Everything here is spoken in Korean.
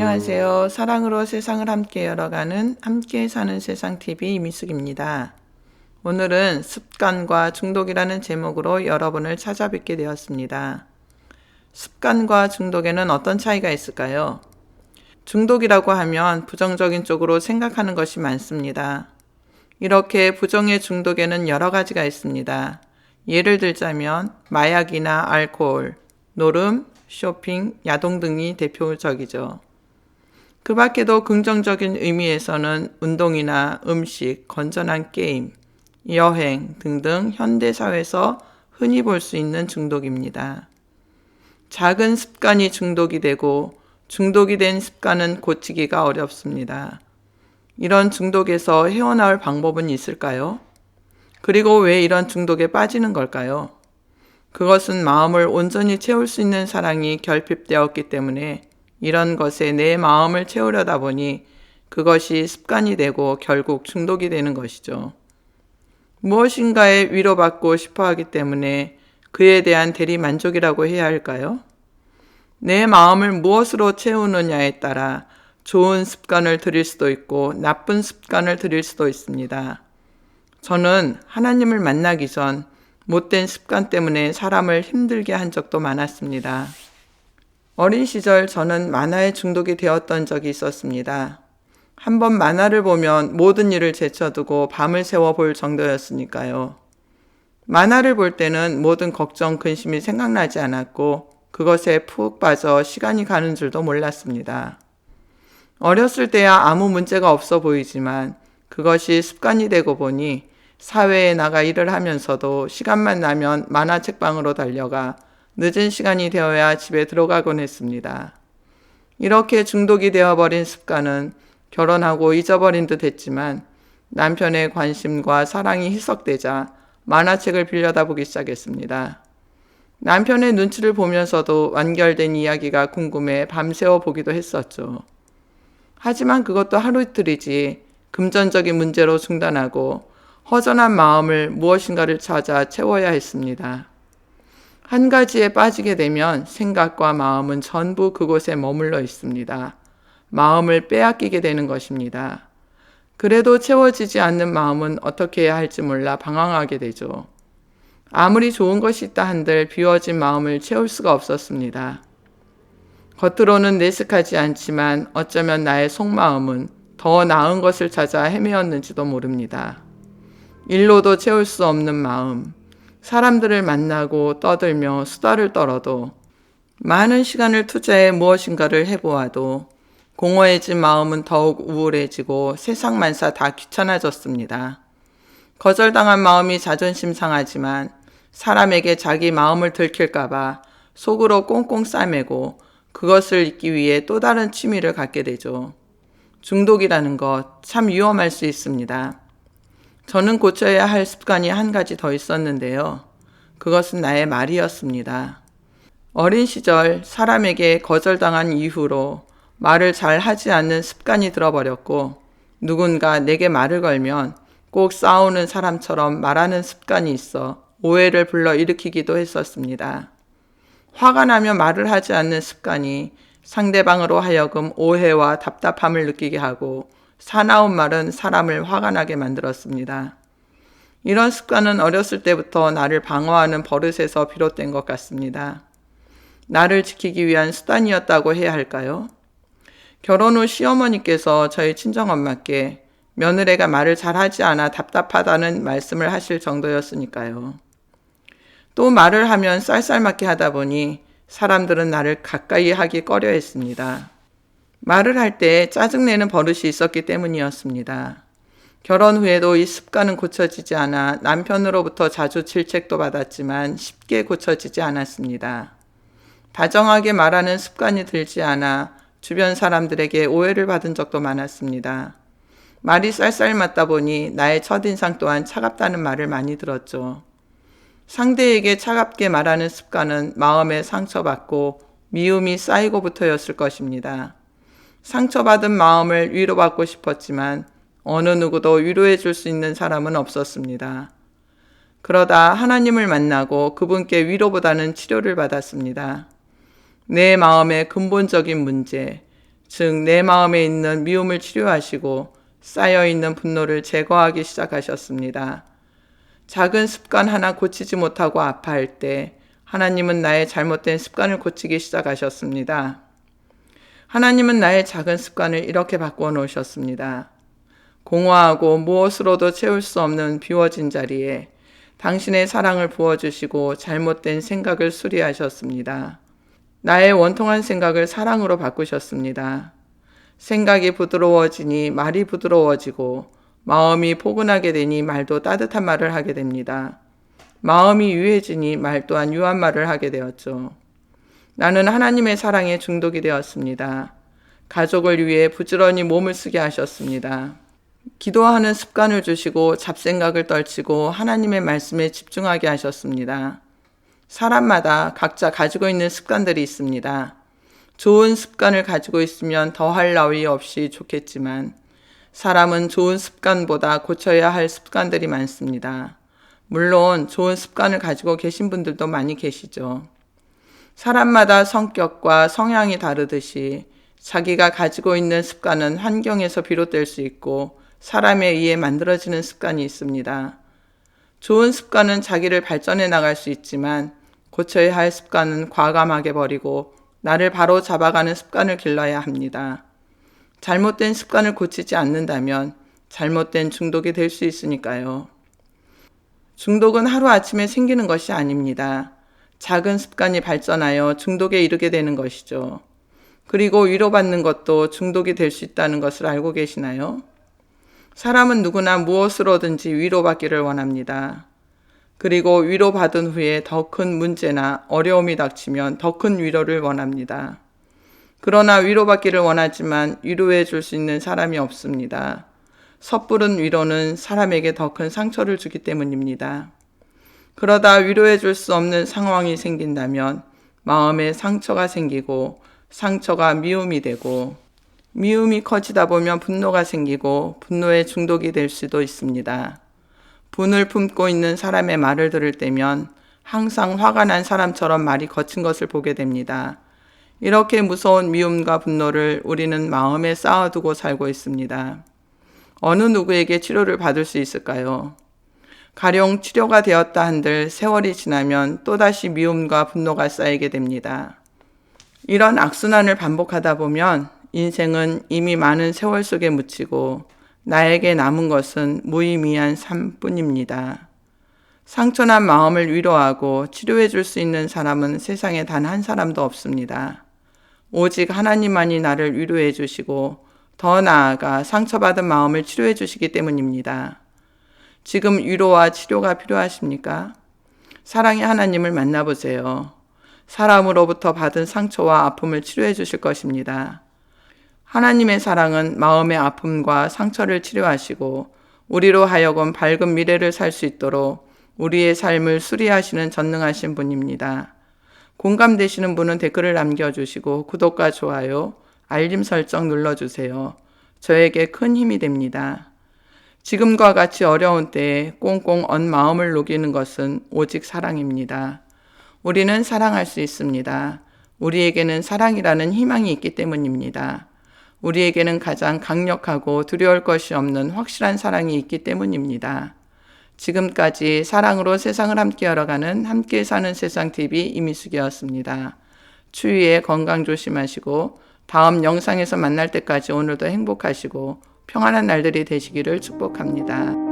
안녕하세요. 사랑으로 세상을 함께 열어가는 함께 사는 세상 TV 이미숙입니다. 오늘은 습관과 중독이라는 제목으로 여러분을 찾아뵙게 되었습니다. 습관과 중독에는 어떤 차이가 있을까요? 중독이라고 하면 부정적인 쪽으로 생각하는 것이 많습니다. 이렇게 부정의 중독에는 여러 가지가 있습니다. 예를 들자면 마약이나 알코올, 노름, 쇼핑, 야동 등이 대표적이죠. 그 밖에도 긍정적인 의미에서는 운동이나 음식, 건전한 게임, 여행 등등 현대사회에서 흔히 볼 수 있는 중독입니다. 작은 습관이 중독이 되고 중독이 된 습관은 고치기가 어렵습니다. 이런 중독에서 헤어나올 방법은 있을까요? 그리고 왜 이런 중독에 빠지는 걸까요? 그것은 마음을 온전히 채울 수 있는 사랑이 결핍되었기 때문에 이런 것에 내 마음을 채우려다 보니 그것이 습관이 되고 결국 중독이 되는 것이죠. 무엇인가에 위로받고 싶어 하기 때문에 그에 대한 대리만족이라고 해야 할까요? 내 마음을 무엇으로 채우느냐에 따라 좋은 습관을 들일 수도 있고 나쁜 습관을 들일 수도 있습니다. 저는 하나님을 만나기 전 못된 습관 때문에 사람을 힘들게 한 적도 많았습니다. 어린 시절 저는 만화에 중독이 되었던 적이 있었습니다. 한번 만화를 보면 모든 일을 제쳐두고 밤을 새워 볼 정도였으니까요. 만화를 볼 때는 모든 걱정, 근심이 생각나지 않았고 그것에 푹 빠져 시간이 가는 줄도 몰랐습니다. 어렸을 때야 아무 문제가 없어 보이지만 그것이 습관이 되고 보니 사회에 나가 일을 하면서도 시간만 나면 만화책방으로 달려가 늦은 시간이 되어야 집에 들어가곤 했습니다. 이렇게 중독이 되어버린 습관은 결혼하고 잊어버린 듯 했지만 남편의 관심과 사랑이 희석되자 만화책을 빌려다보기 시작했습니다. 남편의 눈치를 보면서도 완결된 이야기가 궁금해 밤새워 보기도 했었죠. 하지만 그것도 하루 이틀이지 금전적인 문제로 중단하고 허전한 마음을 무엇인가를 찾아 채워야 했습니다. 한 가지에 빠지게 되면 생각과 마음은 전부 그곳에 머물러 있습니다. 마음을 빼앗기게 되는 것입니다. 그래도 채워지지 않는 마음은 어떻게 해야 할지 몰라 방황하게 되죠. 아무리 좋은 것이 있다 한들 비워진 마음을 채울 수가 없었습니다. 겉으로는 내색하지 않지만 어쩌면 나의 속마음은 더 나은 것을 찾아 헤매었는지도 모릅니다. 일로도 채울 수 없는 마음, 사람들을 만나고 떠들며 수다를 떨어도 많은 시간을 투자해 무엇인가를 해보아도 공허해진 마음은 더욱 우울해지고 세상만사 다 귀찮아졌습니다. 거절당한 마음이 자존심 상하지만 사람에게 자기 마음을 들킬까봐 속으로 꽁꽁 싸매고 그것을 잊기 위해 또 다른 취미를 갖게 되죠. 중독이라는 것 참 위험할 수 있습니다. 저는 고쳐야 할 습관이 한 가지 더 있었는데요. 그것은 나의 말이었습니다. 어린 시절 사람에게 거절당한 이후로 말을 잘 하지 않는 습관이 들어버렸고 누군가 내게 말을 걸면 꼭 싸우는 사람처럼 말하는 습관이 있어 오해를 불러일으키기도 했었습니다. 화가 나면 말을 하지 않는 습관이 상대방으로 하여금 오해와 답답함을 느끼게 하고 사나운 말은 사람을 화가 나게 만들었습니다. 이런 습관은 어렸을 때부터 나를 방어하는 버릇에서 비롯된 것 같습니다. 나를 지키기 위한 수단이었다고 해야 할까요? 결혼 후 시어머니께서 저희 친정엄마께 며느리가 말을 잘하지 않아 답답하다는 말씀을 하실 정도였으니까요. 또 말을 하면 쌀쌀맞게 하다 보니 사람들은 나를 가까이 하기 꺼려 했습니다. 말을 할 때 짜증내는 버릇이 있었기 때문이었습니다. 결혼 후에도 이 습관은 고쳐지지 않아 남편으로부터 자주 질책도 받았지만 쉽게 고쳐지지 않았습니다. 다정하게 말하는 습관이 들지 않아 주변 사람들에게 오해를 받은 적도 많았습니다. 말이 쌀쌀맞다 보니 나의 첫인상 또한 차갑다는 말을 많이 들었죠. 상대에게 차갑게 말하는 습관은 마음에 상처받고 미움이 쌓이고부터였을 것입니다. 상처받은 마음을 위로받고 싶었지만 어느 누구도 위로해 줄 수 있는 사람은 없었습니다. 그러다 하나님을 만나고 그분께 위로보다는 치료를 받았습니다. 내 마음의 근본적인 문제, 즉 내 마음에 있는 미움을 치료하시고 쌓여있는 분노를 제거하기 시작하셨습니다. 작은 습관 하나 고치지 못하고 아파할 때 하나님은 나의 잘못된 습관을 고치기 시작하셨습니다. 하나님은 나의 작은 습관을 이렇게 바꾸어 놓으셨습니다. 공허하고 무엇으로도 채울 수 없는 비워진 자리에 당신의 사랑을 부어주시고 잘못된 생각을 수리하셨습니다. 나의 원통한 생각을 사랑으로 바꾸셨습니다. 생각이 부드러워지니 말이 부드러워지고 마음이 포근하게 되니 말도 따뜻한 말을 하게 됩니다. 마음이 유해지니 말 또한 유한 말을 하게 되었죠. 나는 하나님의 사랑에 중독이 되었습니다. 가족을 위해 부지런히 몸을 쓰게 하셨습니다. 기도하는 습관을 주시고 잡생각을 떨치고 하나님의 말씀에 집중하게 하셨습니다. 사람마다 각자 가지고 있는 습관들이 있습니다. 좋은 습관을 가지고 있으면 더할 나위 없이 좋겠지만 사람은 좋은 습관보다 고쳐야 할 습관들이 많습니다. 물론 좋은 습관을 가지고 계신 분들도 많이 계시죠. 사람마다 성격과 성향이 다르듯이 자기가 가지고 있는 습관은 환경에서 비롯될 수 있고 사람에 의해 만들어지는 습관이 있습니다. 좋은 습관은 자기를 발전해 나갈 수 있지만 고쳐야 할 습관은 과감하게 버리고 나를 바로 잡아가는 습관을 길러야 합니다. 잘못된 습관을 고치지 않는다면 잘못된 중독이 될 수 있으니까요. 중독은 하루아침에 생기는 것이 아닙니다. 작은 습관이 발전하여 중독에 이르게 되는 것이죠. 그리고 위로받는 것도 중독이 될 수 있다는 것을 알고 계시나요? 사람은 누구나 무엇으로든지 위로받기를 원합니다. 그리고 위로받은 후에 더 큰 문제나 어려움이 닥치면 더 큰 위로를 원합니다. 그러나 위로받기를 원하지만 위로해 줄 수 있는 사람이 없습니다. 섣부른 위로는 사람에게 더 큰 상처를 주기 때문입니다. 그러다 위로해 줄 수 없는 상황이 생긴다면 마음에 상처가 생기고 상처가 미움이 되고 미움이 커지다 보면 분노가 생기고 분노에 중독이 될 수도 있습니다. 분을 품고 있는 사람의 말을 들을 때면 항상 화가 난 사람처럼 말이 거친 것을 보게 됩니다. 이렇게 무서운 미움과 분노를 우리는 마음에 쌓아두고 살고 있습니다. 어느 누구에게 치료를 받을 수 있을까요? 가령 치료가 되었다 한들 세월이 지나면 또다시 미움과 분노가 쌓이게 됩니다. 이런 악순환을 반복하다 보면 인생은 이미 많은 세월 속에 묻히고 나에게 남은 것은 무의미한 삶뿐입니다. 상처난 마음을 위로하고 치료해 줄 수 있는 사람은 세상에 단 한 사람도 없습니다. 오직 하나님만이 나를 위로해 주시고 더 나아가 상처받은 마음을 치료해 주시기 때문입니다. 지금 위로와 치료가 필요하십니까? 사랑의 하나님을 만나보세요. 사람으로부터 받은 상처와 아픔을 치료해 주실 것입니다. 하나님의 사랑은 마음의 아픔과 상처를 치료하시고 우리로 하여금 밝은 미래를 살 수 있도록 우리의 삶을 수리하시는 전능하신 분입니다. 공감되시는 분은 댓글을 남겨주시고 구독과 좋아요, 알림 설정 눌러주세요. 저에게 큰 힘이 됩니다. 지금과 같이 어려운 때에 꽁꽁 언 마음을 녹이는 것은 오직 사랑입니다. 우리는 사랑할 수 있습니다. 우리에게는 사랑이라는 희망이 있기 때문입니다. 우리에게는 가장 강력하고 두려울 것이 없는 확실한 사랑이 있기 때문입니다. 지금까지 사랑으로 세상을 함께 열어가는 함께 사는 세상 TV 이미숙이었습니다. 추위에 건강 조심하시고 다음 영상에서 만날 때까지 오늘도 행복하시고 평안한 날들이 되시기를 축복합니다.